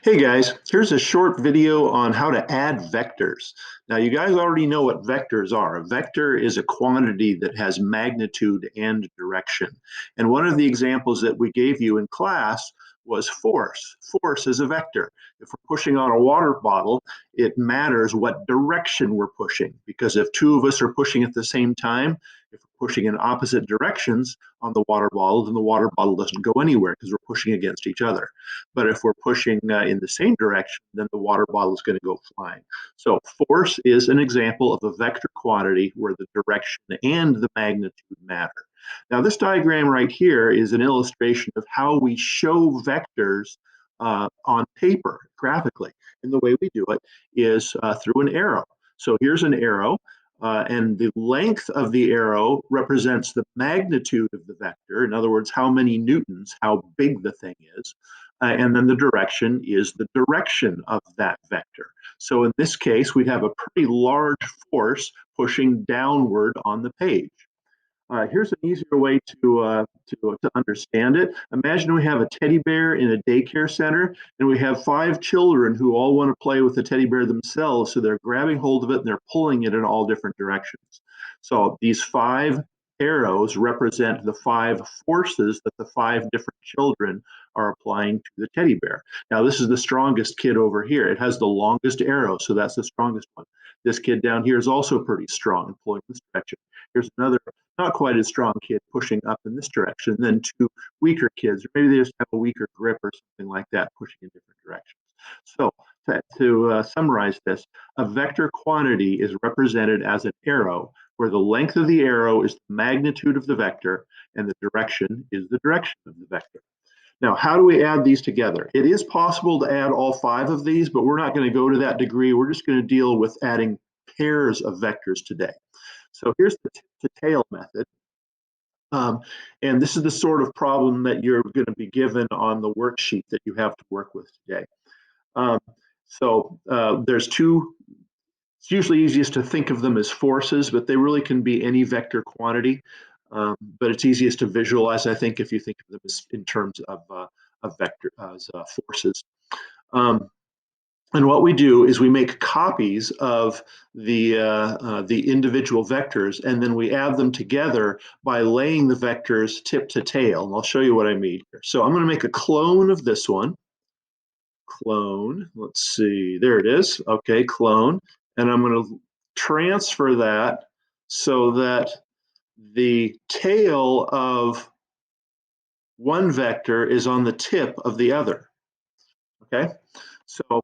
Hey guys, here's a short video on how to add vectors. Now you guys already know what vectors are. A vector is a quantity that has magnitude and direction. And one of the examples that we gave you in class was force. Force is a vector. If we're pushing on a water bottle, it matters what direction we're pushing, because if two of us are pushing at the same time, if we're pushing in opposite directions on the water bottle, then the water bottle doesn't go anywhere because we're pushing against each other. But if we're pushing in the same direction, then the water bottle is going to go flying. So force is an example of a vector quantity where the direction and the magnitude matter. Now, this diagram right here is an illustration of how we show vectors on paper graphically. And the way we do it is through an arrow. So here's an arrow. And the length of the arrow represents the magnitude of the vector. In other words, how many newtons, how big the thing is. And then the direction is the direction of that vector. So in this case, we'd have a pretty large force pushing downward on the page. Here's an easier way to understand it. Imagine we have a teddy bear in a daycare center, and we have 5 children who all want to play with the teddy bear themselves. So they're grabbing hold of it and they're pulling it in all different directions. So these 5 arrows represent the 5 forces that the 5 different children are applying to the teddy bear. Now, this is the strongest kid over here. It has the longest arrow, so that's the strongest one. This kid down here is also pretty strong and pulling this direction. Here's another not quite as strong kid pushing up in this direction, then 2 weaker kids, or maybe they just have a weaker grip or something like that, pushing in different directions. So to summarize this, a vector quantity is represented as an arrow, where the length of the arrow is the magnitude of the vector, and the direction is the direction of the vector. Now, how do we add these together? It is possible to add all 5 of these, but we're not going to go to that degree. We're just going to deal with adding pairs of vectors today. So here's the tip-to-tail method. And this is the sort of problem that you're going to be given on the worksheet that you have to work with today. There's 2, it's usually easiest to think of them as forces, but they really can be any vector quantity. But it's easiest to visualize, I think, if you think of them as in terms of vector as forces. And what we do is we make copies of the individual vectors, and then we add them together by laying the vectors tip to tail. And I'll show you what I mean here. So I'm going to make a clone of this one. Clone. Let's see. There it is. Okay, clone. And I'm going to transfer that so that the tail of one vector is on the tip of the other. Okay, so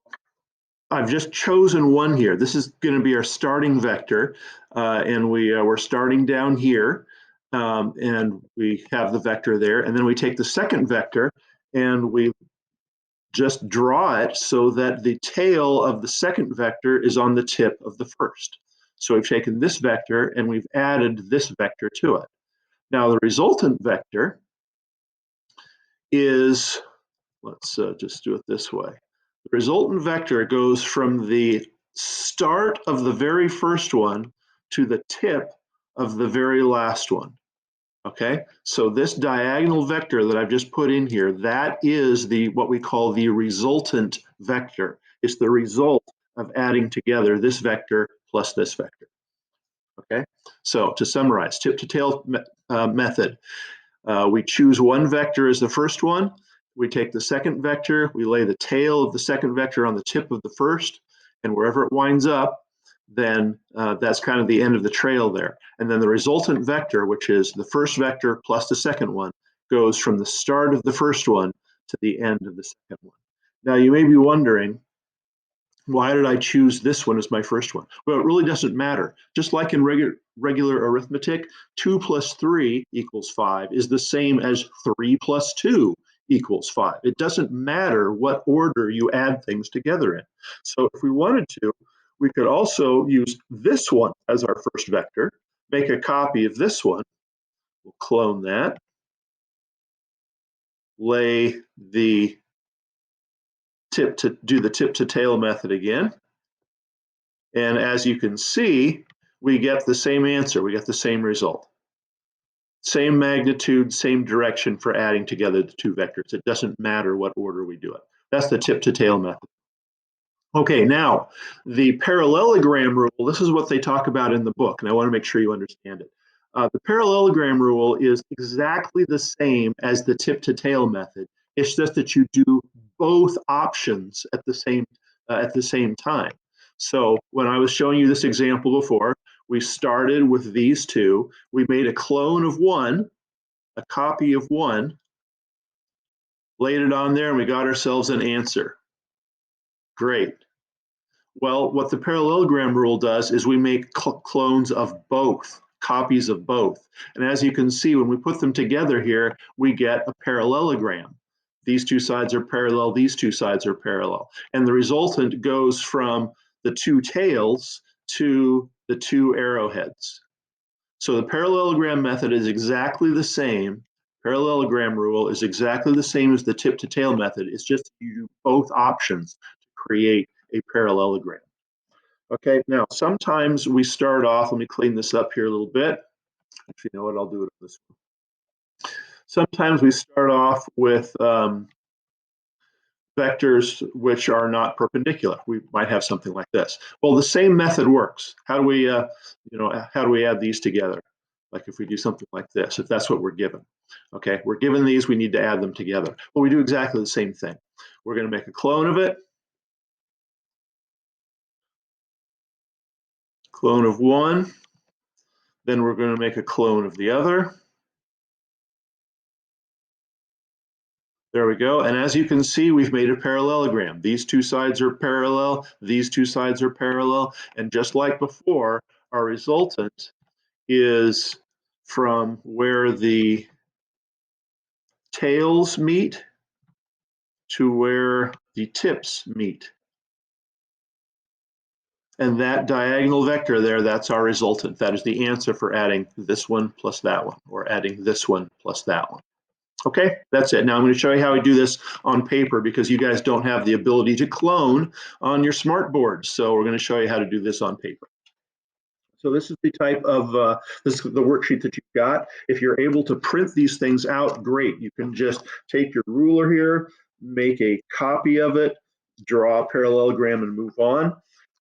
I've just chosen one here. This is going to be our starting vector, and we're starting down here, and we have the vector there. And then we take the second vector and we just draw it so that the tail of the second vector is on the tip of the first. So we've taken this vector and we've added this vector to it. Now the resultant vector is, let's just do it this way. The resultant vector goes from the start of the very first one to the tip of the very last one. Okay, so this diagonal vector that I've just put in here, that is what we call the resultant vector. It's the result of adding together this vector plus this vector. Okay, so to summarize, tip to tail method. We choose one vector as the first one. We take the second vector, we lay the tail of the second vector on the tip of the first, and wherever it winds up, then that's kind of the end of the trail there. And then the resultant vector, which is the first vector plus the second one, goes from the start of the first one to the end of the second one. Now you may be wondering, why did I choose this one as my first one? Well, it really doesn't matter. Just like in regular arithmetic, 2 plus 3 equals 5 is the same as 3 plus 2 equals 5. It doesn't matter what order you add things together in. So if we wanted to, we could also use this one as our first vector, make a copy of this one. We'll clone that, lay the do the tip to tail method again. And as you can see, we get the same answer. We get the same result. Same magnitude, same direction for adding together the 2 vectors. It doesn't matter what order we do it. That's the tip to tail method. Okay, now the parallelogram rule, this is what they talk about in the book, and I want to make sure you understand it. The parallelogram rule is exactly the same as the tip to tail method. It's just that you do both options at the same time. So when I was showing you this example before, we started with these two. We made a clone of one, a copy of one, laid it on there, and we got ourselves an answer. Great. Well, what the parallelogram rule does is we make clones of both, copies of both. And as you can see, when we put them together here, we get a parallelogram. These two sides are parallel, these two sides are parallel. And the resultant goes from the two tails to the two arrowheads. So the parallelogram method is exactly the same. Parallelogram rule is exactly the same as the tip to tail method. It's just you do both options to create a parallelogram. Okay, now sometimes we start off, let me clean this up here a little bit. If you know what, I'll do it on this one. Sometimes we start off with vectors which are not perpendicular. We might have something like this. Well, the same method works. How do we, how do we add these together? Like if we do something like this, if that's what we're given. Okay, we're given these, we need to add them together. Well, we do exactly the same thing. We're going to make a clone of it. Clone of one. Then we're going to make a clone of the other. There we go. And as you can see, we've made a parallelogram. These two sides are parallel. These two sides are parallel. And just like before, our resultant is from where the tails meet to where the tips meet. And that diagonal vector there, that's our resultant. That is the answer for adding this one plus that one, or adding this one plus that one. Okay, that's it. Now I'm going to show you how we do this on paper because you guys don't have the ability to clone on your smart boards. So we're going to show you how to do this on paper. So this is the type of, this is the worksheet that you've got. If you're able to print these things out, great. You can just take your ruler here, make a copy of it, draw a parallelogram and move on.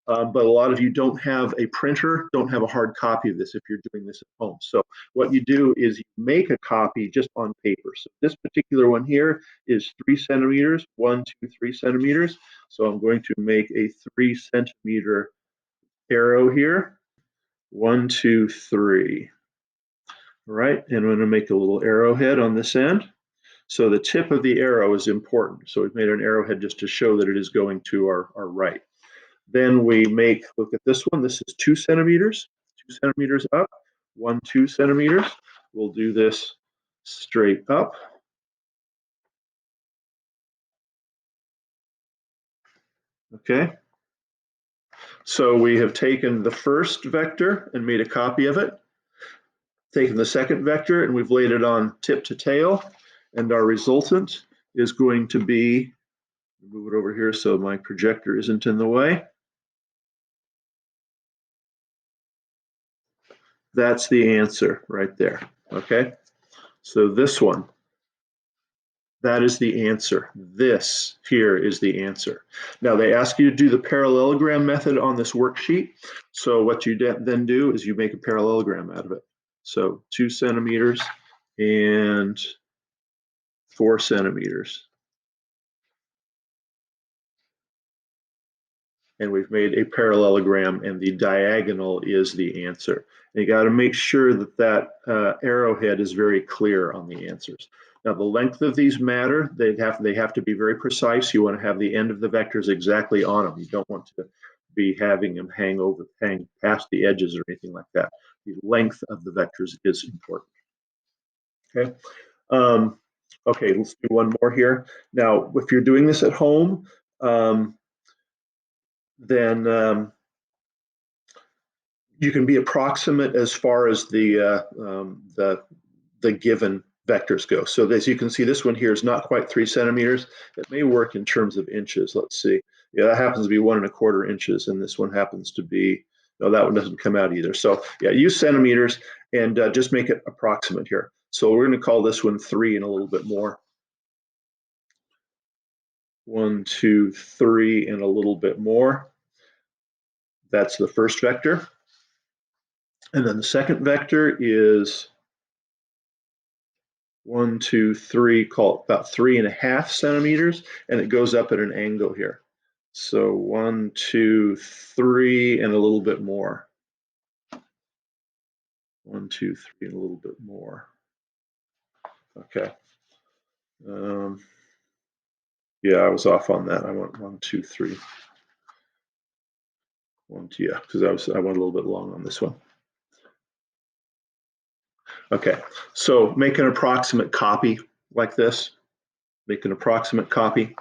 But a lot of you don't have a printer, don't have a hard copy of this if you're doing this at home. So what you do is you make a copy just on paper. So this particular one here is 3 centimeters, 1, 2, 3 centimeters. So I'm going to make a 3 centimeter arrow here. 1, 2, 3. All right, and I'm going to make a little arrowhead on this end. So the tip of the arrow is important. So we've made an arrowhead just to show that it is going to our right. Then we make, look at this one, this is 2 centimeters, 2 centimeters up, 1, 2 centimeters. We'll do this straight up. Okay. So we have taken the first vector and made a copy of it, taken the second vector and we've laid it on tip to tail, and our resultant is going to be, move it over here so my projector isn't in the way. That's the answer right there. Okay, so this one, that is the answer. This here is the answer. Now they ask you to do the parallelogram method on this worksheet. So what you then do is you make a parallelogram out of it. So 2 centimeters and 4 centimeters. And we've made a parallelogram and the diagonal is the answer. And you got to make sure that that arrowhead is very clear on the answers. Now the length of these matter. They have to be very precise. You want to have the end of the vectors exactly on them. You don't want to be having them hang past the edges or anything like that. The length of the vectors is important. Okay. Okay, let's do one more here. Now, if you're doing this at home, then you can be approximate as far as the given vectors go. So as you can see, this one here is not quite 3 centimeters. It may work in terms of inches. Let's see. Yeah, that happens to be 1¼ inches, and this one happens to be, no, that one doesn't come out either. So yeah, use centimeters and just make it approximate here. So we're going to call this one 3 and a little bit more. 1, 2, 3, and a little bit more. That's the first vector. And then the second vector is 1, 2, 3, call it about 3.5 centimeters, and it goes up at an angle here. So 1, 2, 3, and a little bit more. 1, 2, 3, and a little bit more. Okay. Yeah, I was off on that. I went 1, 2, 3. 1, 2, yeah, because I went a little bit long on this one. Okay, so make an approximate copy like this. Make an approximate copy,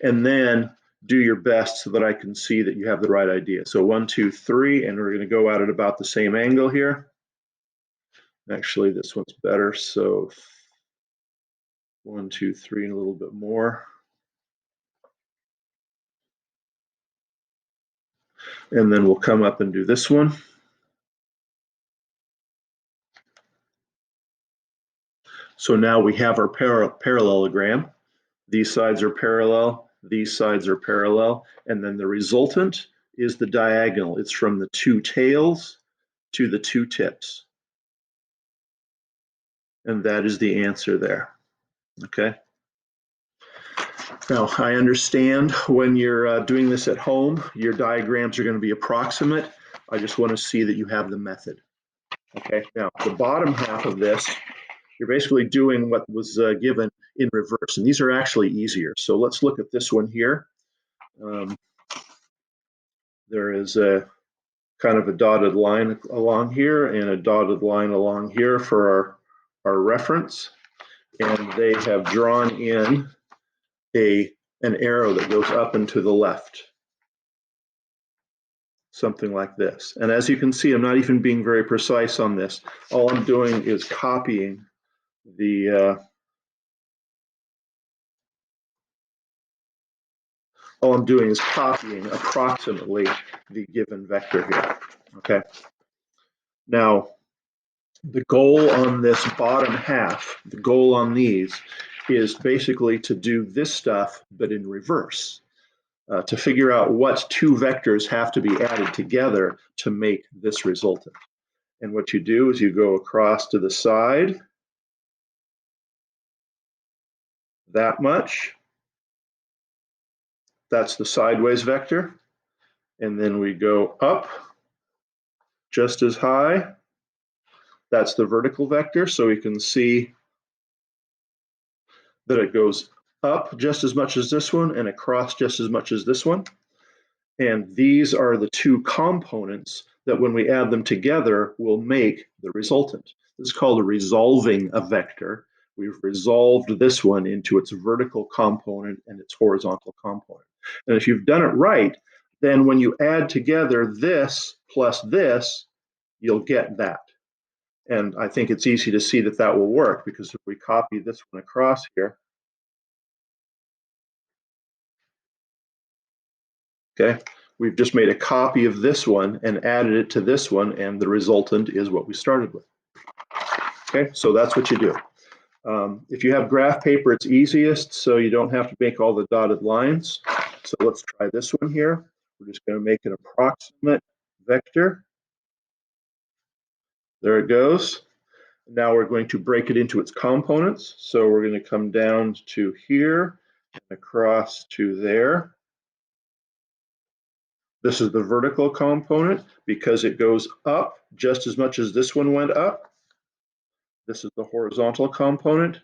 and then do your best so that I can see that you have the right idea. So 1, 2, 3, and we're going to go at it about the same angle here. Actually, this one's better. So 1, 2, 3, and a little bit more. And then we'll come up and do this one. So now we have our parallelogram. These sides are parallel, these sides are parallel, and then the resultant is the diagonal. It's from the two tails to the two tips. And that is the answer there. Okay. Now, I understand when you're doing this at home, your diagrams are going to be approximate. I just want to see that you have the method. Okay, now the bottom half of this, you're basically doing what was given in reverse, and these are actually easier. So let's look at this one here. There is a kind of a dotted line along here and a dotted line along here for our reference, and they have drawn in an arrow that goes up and to the left, something like this. And as you can see, I'm not even being very precise on this. All I'm doing is copying the approximately the given vector here. Okay. Now, the goal on this bottom half, the goal on these, is basically to do this stuff, but in reverse. To figure out what two vectors have to be added together to make this resultant. And what you do is you go across to the side, that much. That's the sideways vector. And then we go up just as high. That's the vertical vector. So we can see that it goes up just as much as this one and across just as much as this one. And these are the two components that when we add them together will make the resultant. This is called resolving a vector. We've resolved this one into its vertical component and its horizontal component. And if you've done it right, then when you add together this plus this, you'll get that. And I think it's easy to see that that will work, because if we copy this one across here, okay, we've just made a copy of this one and added it to this one, and the resultant is what we started with. Okay, so that's what you do. If you have graph paper, it's easiest, so you don't have to make all the dotted lines. So let's try this one here. We're just going to make an approximate vector. There it goes. Now we're going to break it into its components. So we're going to come down to here and across to there. This is the vertical component because it goes up just as much as this one went up. This is the horizontal component,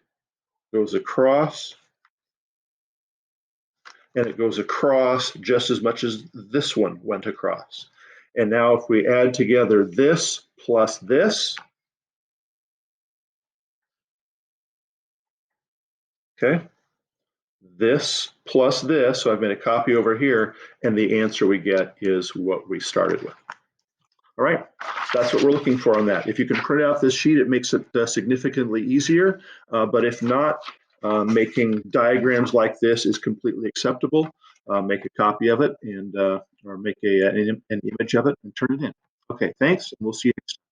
goes across, and it goes across just as much as this one went across. And now if we add together this plus this, okay, this plus this, so I've made a copy over here, and the answer we get is what we started with. All right, that's what we're looking for on that. If you can print out this sheet, it makes it significantly easier, but if not, making diagrams like this is completely acceptable. Make a copy of it and or make an image of it and turn it in. Okay, thanks, and we'll see you next time.